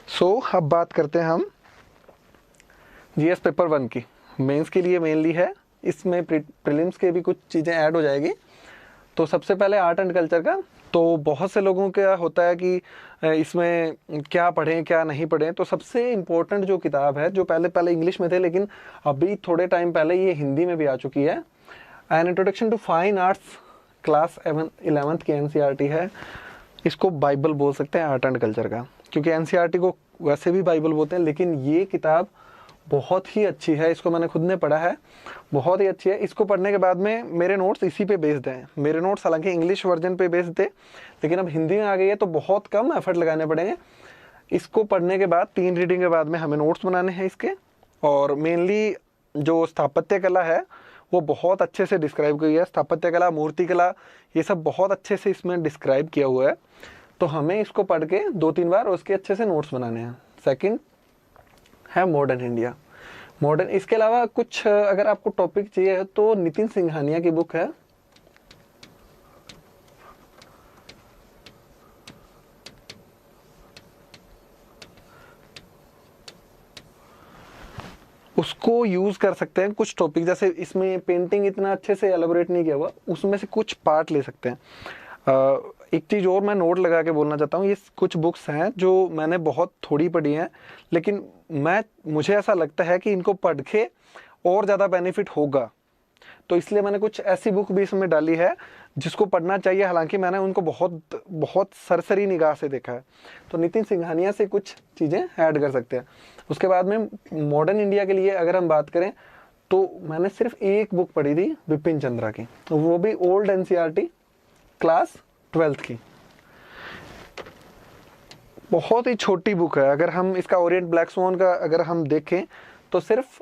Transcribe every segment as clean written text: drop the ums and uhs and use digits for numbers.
अब बात करते हैं हम जीएस पेपर 1 की। मेंस के लिए मेनली है, इसमें प्रीलिम्स के भी कुछ चीज़ें ऐड हो जाएगी। तो सबसे पहले आर्ट एंड कल्चर का, तो बहुत से लोगों का होता है कि इसमें क्या पढ़ें क्या नहीं पढ़ें। तो सबसे इम्पोर्टेंट जो किताब है, जो पहले पहले इंग्लिश में थे लेकिन अभी थोड़े टाइम पहले ये हिंदी में भी आ चुकी है, an introduction to fine arts class 11th की एनसीईआरटी है। इसको बाइबल बोल सकते हैं आर्ट एंड कल्चर का, क्योंकि एनसीईआरटी को वैसे भी बाइबल बोलते हैं, लेकिन ये किताब बहुत ही अच्छी है। इसको मैंने खुद ने पढ़ा है, बहुत ही अच्छी है। इसको पढ़ने के बाद में मेरे नोट्स इसी पे बेस्ड हैं। मेरे नोट्स हालांकि इंग्लिश वर्जन पे बेस्ड थे, लेकिन अब हिंदी में आ गई है तो बहुत कम एफर्ट लगाने पड़ेंगे। इसको पढ़ने के बाद 3 रीडिंग के बाद में हमें नोट्स बनाने हैं इसके। और मेनली जो स्थापत्य कला है वो बहुत अच्छे से डिस्क्राइब की है। स्थापत्य कला, मूर्ति कला, ये सब बहुत अच्छे से इसमें डिस्क्राइब किया हुआ है। तो हमें इसको पढ़ के 2-3 बार उसके अच्छे से नोट्स बनाने हैं। सेकंड है मॉडर्न इंडिया। मॉडर्न, इसके अलावा कुछ अगर आपको टॉपिक चाहिए तो नितिन सिंघानिया की बुक है, उसको यूज कर सकते हैं। कुछ टॉपिक जैसे इसमें पेंटिंग इतना अच्छे से एलेबोरेट नहीं किया हुआ, उसमें से कुछ पार्ट ले सकते हैं। एक चीज़ और मैं नोट लगा के बोलना चाहता हूँ, ये कुछ बुक्स हैं जो मैंने बहुत थोड़ी पढ़ी हैं, लेकिन मुझे ऐसा लगता है कि इनको पढ़ के और ज़्यादा बेनिफिट होगा, तो इसलिए मैंने कुछ ऐसी बुक भी इसमें डाली है जिसको पढ़ना चाहिए। हालांकि मैंने उनको बहुत बहुत सरसरी निगाह से देखा है। तो नितिन सिंघानिया से कुछ चीज़ें ऐड कर सकते हैं। उसके बाद में मॉडर्न इंडिया के लिए अगर हम बात करें तो मैंने सिर्फ एक बुक पढ़ी थी बिपिन चंद्रा की, वो भी ओल्ड एनसीईआरटी क्लास 12th की। बहुत ही छोटी बुक है। अगर हम इसका ओरिएंट ब्लैक स्वान का अगर हम देखें तो सिर्फ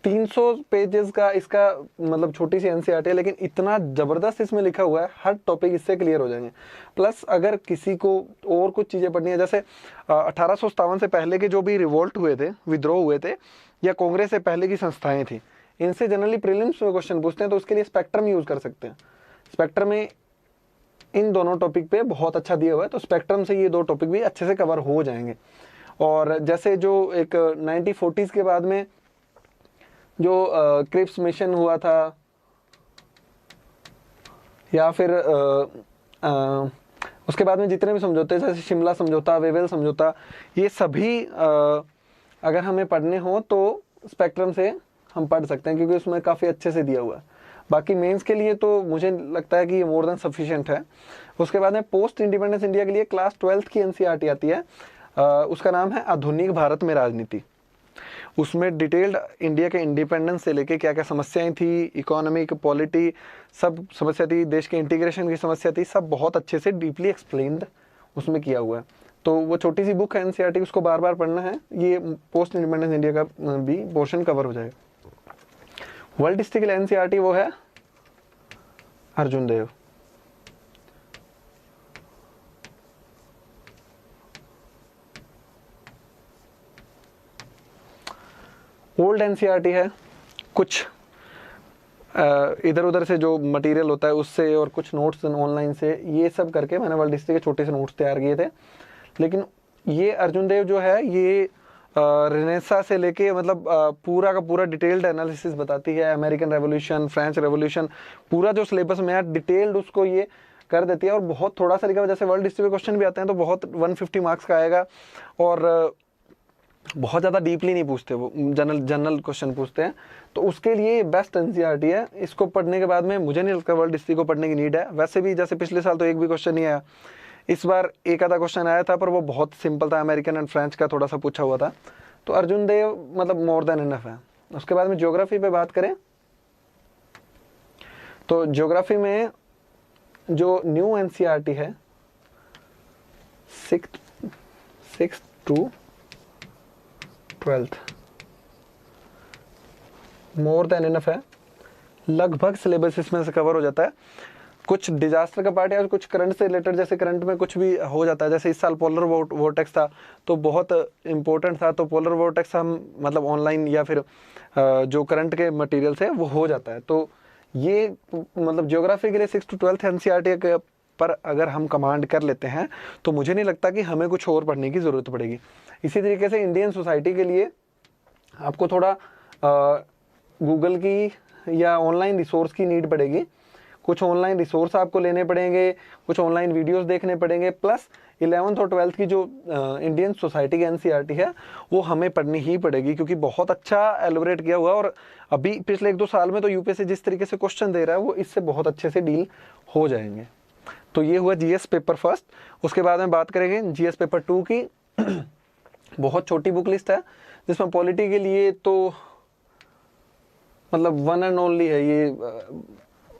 300 पेजेस का इसका मतलब छोटी सी एनसीईआरटी है, लेकिन इतना ज़बरदस्त इसमें लिखा हुआ है, हर टॉपिक इससे क्लियर हो जाएंगे। प्लस अगर किसी को और कुछ चीज़ें पढ़नी है, जैसे 1857 से पहले के जो भी रिवोल्ट हुए थे, विद्रोह हुए थे, या कांग्रेस से पहले की संस्थाएं थी, इनसे जनरली प्रीलिम्स में क्वेश्चन पूछते हैं, तो उसके लिए स्पेक्ट्रम यूज़ कर सकते हैं। स्पेक्ट्रम में इन दोनों टॉपिक पे बहुत अच्छा दिया हुआ है, तो स्पेक्ट्रम से ये 2 टॉपिक भी अच्छे से कवर हो जाएंगे। और जैसे जो एक 1940s के बाद में जो क्रिप्स मिशन हुआ था, या फिर उसके बाद में जितने भी समझौते, जैसे शिमला समझौता, वेवेल समझौता, ये सभी अगर हमें पढ़ने हो तो स्पेक्ट्रम से हम पढ़ सकते हैं, क्योंकि उसमें काफ़ी अच्छे से दिया हुआ है। बाकी मेंस के लिए तो मुझे लगता है कि ये मोर देन सफिशिएंट है। उसके बाद में पोस्ट इंडिपेंडेंस इंडिया के लिए क्लास 12th की एनसीईआरटी आती है, उसका नाम है आधुनिक भारत में राजनीति। उसमें डिटेल्ड इंडिया के इंडिपेंडेंस से लेके क्या क्या समस्याएं थी, इकोनॉमिक, पॉलिटी, सब समस्या थी, देश के इंटीग्रेशन की समस्या थी, सब बहुत अच्छे से डीपली एक्सप्लेन्ड उसमें किया हुआ है। तो वो छोटी सी बुक है एनसीईआरटी, उसको बार बार पढ़ना है, ये पोस्ट इंडिपेंडेंस इंडिया का भी पोर्शन कवर हो जाएगा। वर्ल्ड हिस्ट्री के लिए एनसीईआरटी वो है अर्जुन देव। ओल्ड एनसीईआरटी है, कुछ इधर उधर से जो मटेरियल होता है उससे और कुछ नोट्स ऑनलाइन से, ये सब करके मैंने वर्ल्ड हिस्ट्री के छोटे से नोट्स तैयार किए थे। लेकिन ये अर्जुन देव जो है, ये रेनेसा से लेके मतलब पूरा का पूरा डिटेल्ड एनालिसिस बताती है। अमेरिकन रेवोल्यूशन, फ्रेंच रेवोल्यूशन, पूरा जो सिलेबस में है डिटेल्ड उसको ये कर देती है। और बहुत थोड़ा सा लिखा हुआ, जैसे वर्ल्ड हिस्ट्री में क्वेश्चन भी आते हैं तो बहुत 150 मार्क्स का आएगा, और बहुत ज़्यादा डीपली नहीं पूछते, वो जनरल क्वेश्चन पूछते हैं। तो उसके लिए बेस्ट एनसीईआरटी है। इसको पढ़ने के बाद में मुझे नहीं लगता वर्ल्ड हिस्ट्री को पढ़ने की नीड है। वैसे भी जैसे पिछले साल तो एक भी क्वेश्चन नहीं आया, इस बार एक आधा क्वेश्चन आया था, पर वो बहुत सिंपल था, अमेरिकन एंड फ्रेंच का थोड़ा सा पूछा हुआ था। तो अर्जुन देव मतलब मोर देन इनफ है। उसके बाद में ज्योग्राफी पे बात करें तो ज्योग्राफी में जो न्यू एनसीईआरटी है 6th to 12th more than enough है। लगभग सिलेबस इसमें से कवर हो जाता है। कुछ डिजास्टर का पार्ट है, कुछ करंट से रिलेटेड, जैसे करंट में कुछ भी हो जाता है। जैसे इस साल पोलर वोर्टेक्स था तो बहुत इंपॉर्टेंट था, तो पोलर वोर्टेक्स हम मतलब ऑनलाइन या फिर जो करंट के मटेरियल से वो हो जाता है। तो ये मतलब ज्योग्राफी के लिए 6th to 12th एनसीईआरटी पर अगर हम कमांड कर लेते हैं तो मुझे नहीं लगता कि हमें कुछ और पढ़ने की ज़रूरत पड़ेगी। इसी तरीके से इंडियन सोसाइटी के लिए आपको थोड़ा गूगल की या ऑनलाइन रिसोर्स की नीड पड़ेगी। कुछ ऑनलाइन रिसोर्स आपको लेने पड़ेंगे, कुछ ऑनलाइन वीडियोस देखने पड़ेंगे, प्लस 11th और 12th की जो इंडियन सोसाइटी की एनसीईआरटी है वो हमें पढ़नी ही पड़ेगी, क्योंकि बहुत अच्छा एलोबरेट किया हुआ है। और अभी पिछले 1-2 साल में तो यूपीएससी जिस तरीके से क्वेश्चन दे रहा है वो इससे बहुत अच्छे से डील हो जाएंगे। तो ये हुआ जीएस पेपर फर्स्ट। उसके बाद में बात करेंगे जीएस पेपर 2 की। बहुत छोटी बुक लिस्ट है, जिसमें पॉलिटी के लिए तो मतलब वन एंड ओनली है ये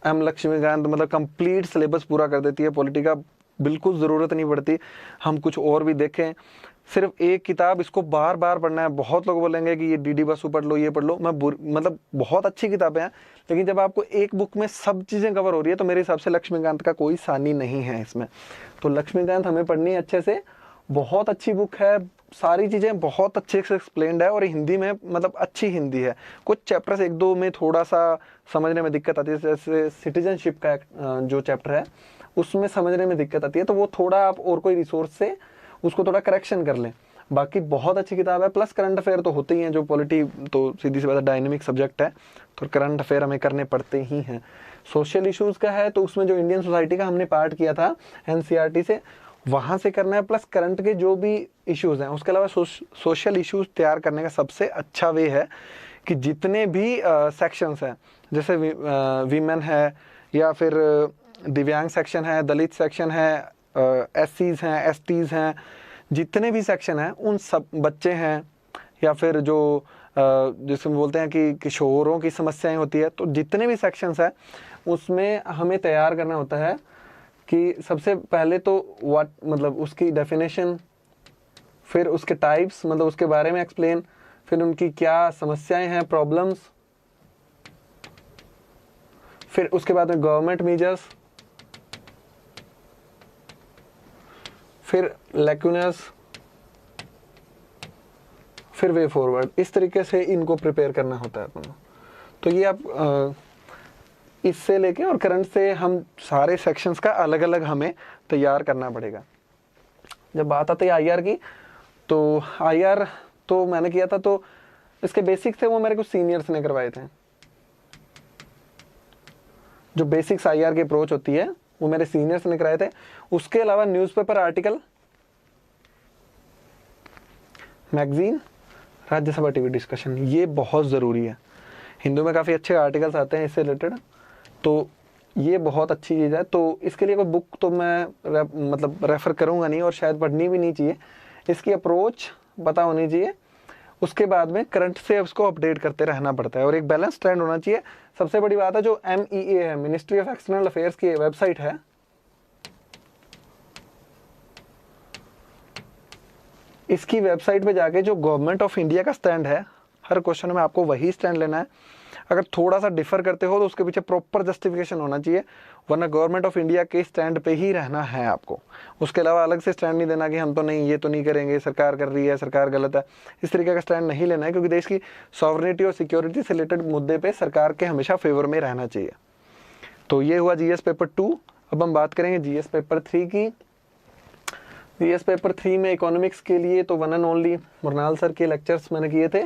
एम लक्ष्मीकांत, मतलब कंप्लीट सिलेबस पूरा कर देती है पॉलिटी का। बिल्कुल ज़रूरत नहीं पड़ती हम कुछ और भी देखें, सिर्फ एक किताब इसको बार बार पढ़ना है। बहुत लोग बोलेंगे कि ये डीडी बसु पढ़ लो, ये पढ़ लो, मतलब बहुत अच्छी किताबें हैं, लेकिन जब आपको एक बुक में सब चीज़ें कवर हो रही है तो मेरे हिसाब से लक्ष्मीकांत का कोई सानी नहीं है इसमें। तो लक्ष्मीकांत हमें पढ़नी है अच्छे से, बहुत अच्छी बुक है, सारी चीज़ें बहुत अच्छे से एक्सप्लेन्ड है और हिंदी में मतलब अच्छी हिंदी है। कुछ चैप्टर्स 1-2 में थोड़ा सा समझने में दिक्कत आती है, जैसे सिटीजनशिप का जो चैप्टर है उसमें समझने में दिक्कत आती है, तो वो थोड़ा आप और कोई रिसोर्स से उसको थोड़ा करेक्शन कर लें। बाकी बहुत अच्छी किताब है। प्लस करंट अफेयर तो होते ही हैं, जो पॉलिटी तो सीधी सी बात है डायनेमिक सब्जेक्ट है, तो करंट अफेयर हमें करने पड़ते ही हैं। सोशल इश्यूज़ का है तो उसमें जो इंडियन सोसाइटी का हमने पार्ट किया था एनसीईआरटी से, वहाँ से करना है। प्लस करंट के जो भी इश्यूज़ हैं, उसके अलावा सोशल इश्यूज़ तैयार करने का सबसे अच्छा वे है कि जितने भी सेक्शंस हैं, जैसे वीमेन है या फिर दिव्यांग सेक्शन है, दलित सेक्शन है, एससीज हैं, एसटीज हैं, जितने भी सेक्शन हैं उन सब, बच्चे हैं या फिर जो जिसमें बोलते हैं कि किशोरों की समस्याएं होती है, तो जितने भी सेक्शंस हैं उसमें हमें तैयार करना होता है कि सबसे पहले तो व्हाट मतलब उसकी डेफिनेशन, फिर उसके टाइप्स मतलब उसके बारे में एक्सप्लेन, फिर उनकी क्या समस्याएं हैं, प्रॉब्लम्स, फिर उसके बाद में गवर्नमेंट मेजर्स, फिर लैक्यूनस, फिर वे फॉरवर्ड। इस तरीके से इनको प्रिपेयर करना होता है अपन को। तो ये आप इससे लेके और करंट से हम सारे सेक्शंस का अलग अलग हमें तैयार करना पड़ेगा। जब बात आती है आईआर की, तो आईआर तो मैंने किया था, तो इसके बेसिक्स थे वो मेरे कुछ सीनियर्स ने करवाए थे। जो बेसिक्स आईआर की अप्रोच होती है वो मेरे सीनियर्स ने कराए थे। उसके अलावा newspaper article, magazine, Rajya Sabha TV discussion, ये बहुत ज़रूरी है। हिंदू में काफ़ी अच्छे आर्टिकल्स आते हैं इससे रिलेटेड, तो ये बहुत अच्छी चीज़ है। तो इसके लिए कोई बुक तो मैं मतलब रेफ़र करूँगा नहीं और शायद पढ़नी भी नहीं चाहिए। इसकी अप्रोच पता होनी चाहिए, उसके बाद में करंट से उसको अपडेट करते रहना पड़ता है और एक बैलेंस ट्रेंड होना चाहिए। सबसे बड़ी बात है जो MEA है, मिनिस्ट्री ऑफ एक्सटर्नल अफेयर्स की वेबसाइट है, इसकी वेबसाइट पे जाके जो गवर्नमेंट ऑफ इंडिया का स्टैंड है, हर क्वेश्चन में आपको वही स्टैंड लेना है। अगर थोड़ा सा डिफर करते हो तो उसके पीछे प्रॉपर जस्टिफिकेशन होना चाहिए, वरना गवर्नमेंट ऑफ इंडिया के स्टैंड पे ही रहना है आपको। उसके अलावा अलग से स्टैंड नहीं देना कि हम तो नहीं, ये तो नहीं करेंगे, सरकार कर रही है, सरकार गलत है, इस तरीके का स्टैंड नहीं लेना है, क्योंकि देश की सॉवरेनिटी और सिक्योरिटी से रिलेटेड मुद्दे पर सरकार के हमेशा फेवर में रहना चाहिए। तो ये हुआ जीएस पेपर 2। अब हम बात करेंगे जीएस पेपर 3 की। जीएस पेपर 3 में इकोनॉमिक्स के लिए तो वन एंड ओनली मुरनाल सर के लेक्चर्स मैंने किए थे।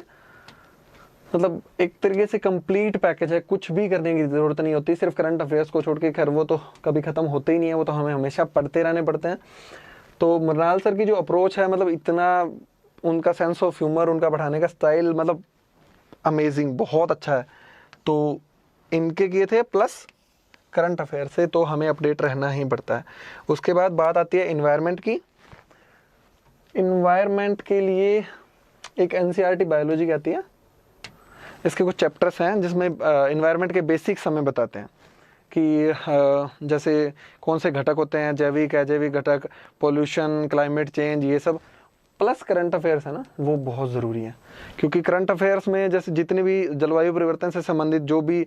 मतलब एक तरीके से कंप्लीट पैकेज है, कुछ भी करने की ज़रूरत नहीं होती, सिर्फ करंट अफेयर्स को छोड़ के। खैर वो तो कभी ख़त्म होते ही नहीं है, वो तो हमें हमेशा पढ़ते रहने पड़ते हैं। तो मुरनाल सर की जो अप्रोच है, मतलब इतना उनका सेंस ऑफ ह्यूमर, उनका पढ़ाने का स्टाइल मतलब अमेजिंग, बहुत अच्छा है। तो इनके किए थे, प्लस करंट अफेयर से तो हमें अपडेट रहना ही पड़ता है। उसके बाद बात आती है इन्वायरमेंट की। इन्वायरमेंट के लिए एक एनसीईआरटी बायोलॉजी की आती है, इसके कुछ चैप्टर्स हैं जिसमें इन्वायरमेंट के बेसिक्स हमें बताते हैं कि जैसे कौन से घटक होते हैं, जैविक अजैविक घटक, पोल्यूशन, क्लाइमेट चेंज, ये सब। प्लस करंट अफेयर्स है ना, वो बहुत ज़रूरी है, क्योंकि करंट अफेयर्स में जैसे जितनी भी जलवायु परिवर्तन से संबंधित जो भी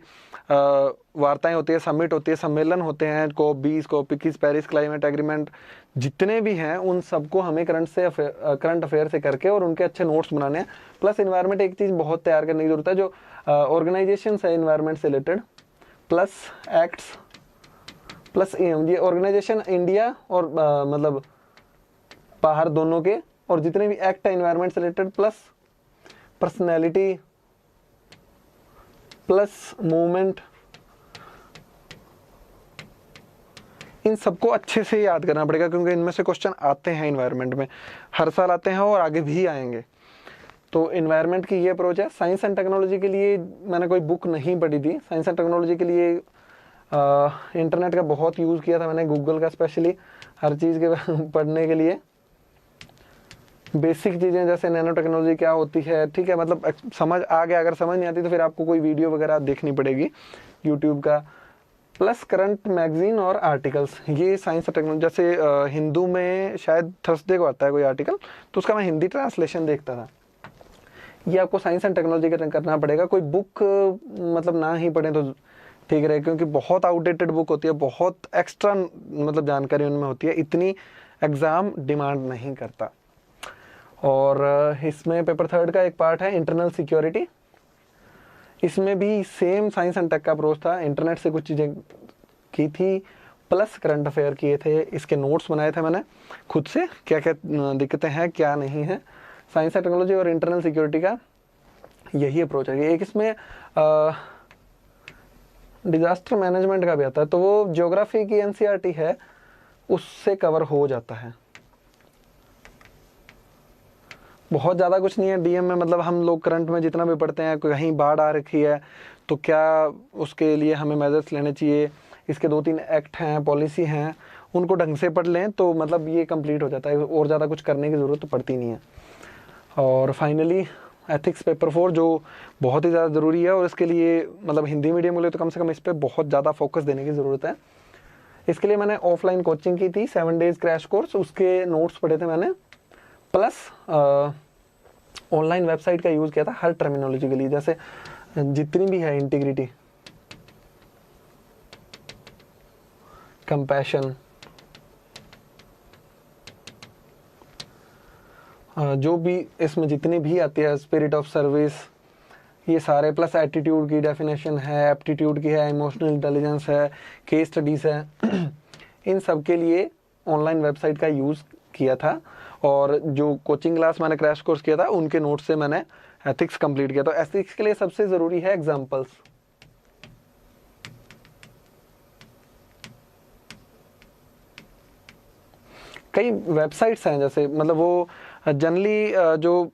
वार्ताएं होती है, समिट होती है, सम्मेलन होते हैं, COP20, COP21, Paris climate agreement, जितने भी हैं उन सबको हमें करंट अफेयर से करके और उनके अच्छे नोट्स बनाने हैं। प्लस इन्वायरमेंट एक चीज़ बहुत तैयार करने की जरूरत है, जो ऑर्गेनाइजेशन है इन्वायरमेंट से related, plus acts, plus M, ये ऑर्गेनाइजेशन इंडिया और मतलब बाहर दोनों के, और जितने भी एक्ट है इन्वायरमेंट से related, plus personality, plus movement, इन सबको अच्छे से याद करना पड़ेगा क्योंकि इनमें से क्वेश्चन आते हैं इन्वायरमेंट में, हर साल आते हैं और आगे भी आएंगे। तो इन्वायरमेंट की ये अप्रोच है। साइंस एंड टेक्नोलॉजी के लिए मैंने कोई बुक नहीं पढ़ी थी। साइंस एंड टेक्नोलॉजी के लिए इंटरनेट का बहुत यूज़ किया था मैंने, गूगल का स्पेशली, हर चीज़ के पढ़ने के लिए। बेसिक चीज़ें जैसे नैनो टेक्नोलॉजी क्या होती है, ठीक है, मतलब समझ आ गया। अगर समझ नहीं आती तो फिर आपको कोई वीडियो वगैरह देखनी पड़ेगी यूट्यूब का। प्लस करंट मैगजीन और आर्टिकल्स, ये साइंस और टेक्नोलॉजी। जैसे हिंदू में शायद थर्सडे को आता है कोई आर्टिकल, तो उसका मैं हिंदी ट्रांसलेशन देखता था। ये आपको साइंस एंड टेक्नोलॉजी का करना पड़ेगा। कोई बुक मतलब ना ही पढ़े तो ठीक रहे, क्योंकि बहुत आउटडेटेड बुक होती है, बहुत एक्स्ट्रा मतलब जानकारी उनमें होती है, इतनी एग्ज़ाम डिमांड नहीं करता। और इसमें पेपर थर्ड का एक पार्ट है इंटरनल सिक्योरिटी। इसमें भी सेम साइंस एंड टेक का अप्रोच था। इंटरनेट से कुछ चीज़ें की थी, प्लस करंट अफेयर किए थे। इसके नोट्स बनाए थे मैंने खुद से, क्या क्या दिक्कतें हैं क्या नहीं है। साइंस एंड टेक्नोलॉजी और इंटरनल सिक्योरिटी का यही अप्रोच है। एक इसमें डिज़ास्टर मैनेजमेंट का भी आता है, तो वो ज्योग्राफी की एनसीईआरटी है, उससे कवर हो जाता है। बहुत ज़्यादा कुछ नहीं है डीएम में। मतलब हम लोग करंट में जितना भी पढ़ते हैं, कहीं बाढ़ आ रखी है तो क्या उसके लिए हमें मेजर्स लेने चाहिए, इसके 2-3 एक्ट हैं, पॉलिसी हैं, उनको ढंग से पढ़ लें तो मतलब ये कंप्लीट हो जाता है, और ज़्यादा कुछ करने की ज़रूरत तो पड़ती नहीं है। और फाइनली एथिक्स पेपर 4 जो बहुत ही ज़्यादा ज़रूरी है, और इसके लिए मतलब हिंदी मीडियम के लिए तो कम से कम इस पर बहुत ज़्यादा फोकस देने की ज़रूरत है। इसके लिए मैंने ऑफलाइन कोचिंग की थी, 7 डेज़ क्रैश कोर्स, उसके नोट्स पढ़े थे मैंने, प्लस ऑनलाइन वेबसाइट का यूज़ किया था हर टर्मिनोलॉजी के लिए। जैसे जितनी भी है, इंटीग्रिटी, कंपैशन, जो भी इसमें जितनी भी आती है, स्पिरिट ऑफ सर्विस, ये सारे, प्लस एटीट्यूड की डेफिनेशन है, एप्टीट्यूड की है, इमोशनल इंटेलिजेंस है, केस स्टडीज़ है, इन सब के लिए ऑनलाइन वेबसाइट का यूज़ किया था। और जो कोचिंग क्लास मैंने क्रैश कोर्स किया था, उनके नोट्स से मैंने एथिक्स कंप्लीट किया। तो एथिक्स के लिए सबसे ज़रूरी है एग्जाम्पल्स। कई वेबसाइट्स हैं, जैसे मतलब वो जनरली जो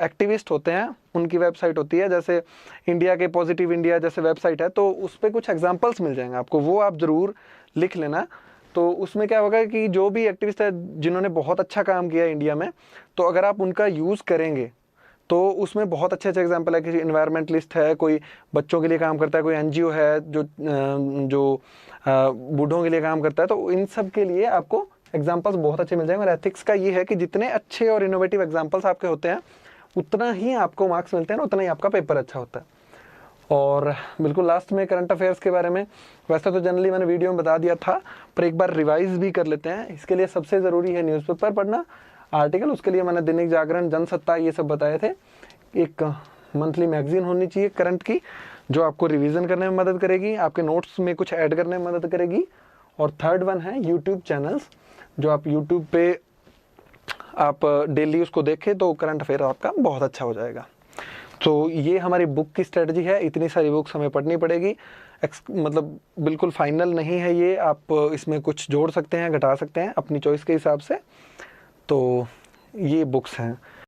एक्टिविस्ट होते हैं उनकी वेबसाइट होती है, जैसे इंडिया के पॉजिटिव इंडिया जैसे वेबसाइट है, तो उस पर कुछ एग्जांपल्स मिल जाएंगे आपको, वो आप ज़रूर लिख लेना। तो उसमें क्या होगा कि जो भी एक्टिविस्ट है जिन्होंने बहुत अच्छा काम किया इंडिया में, तो अगर आप उनका यूज़ करेंगे तो उसमें बहुत अच्छे अच्छे एग्जाम्पल है। किसी इन्वायरमेंटलिस्ट है, कोई बच्चों के लिए काम करता है, कोई एनजीओ है जो बूढ़ों के लिए काम करता है, तो इन सब के लिए आपको एग्जाम्पल्स बहुत अच्छे मिल जाएंगे। और एथिक्स का ये है कि जितने अच्छे और इनोवेटिव एग्जाम्पल्स आपके होते हैं, उतना ही आपको मार्क्स मिलते हैं, उतना ही आपका पेपर अच्छा होता है। और बिल्कुल लास्ट में करंट अफेयर्स के बारे में, वैसे तो जनरली मैंने वीडियो में बता दिया था, पर एक बार रिवाइज भी कर लेते हैं। इसके लिए सबसे ज़रूरी है न्यूज़पेपर पढ़ना, आर्टिकल, उसके लिए मैंने दैनिक जागरण, जनसत्ता, ये सब बताए थे। एक मंथली मैगजीन होनी चाहिए करंट की, जो आपको रिवीजन करने में मदद करेगी, आपके नोट्स में कुछ ऐड करने में मदद करेगी। और थर्ड वन है यूट्यूब चैनल्स, जो आप यूट्यूब पे आप डेली उसको देखें तो करंट अफेयर आपका बहुत अच्छा हो जाएगा। तो ये हमारी बुक की स्ट्रेटजी है। इतनी सारी बुक्स हमें पढ़नी पड़ेगी, मतलब बिल्कुल फाइनल नहीं है ये, आप इसमें कुछ जोड़ सकते हैं, घटा सकते हैं अपनी चॉइस के हिसाब से। तो ये बुक्स हैं।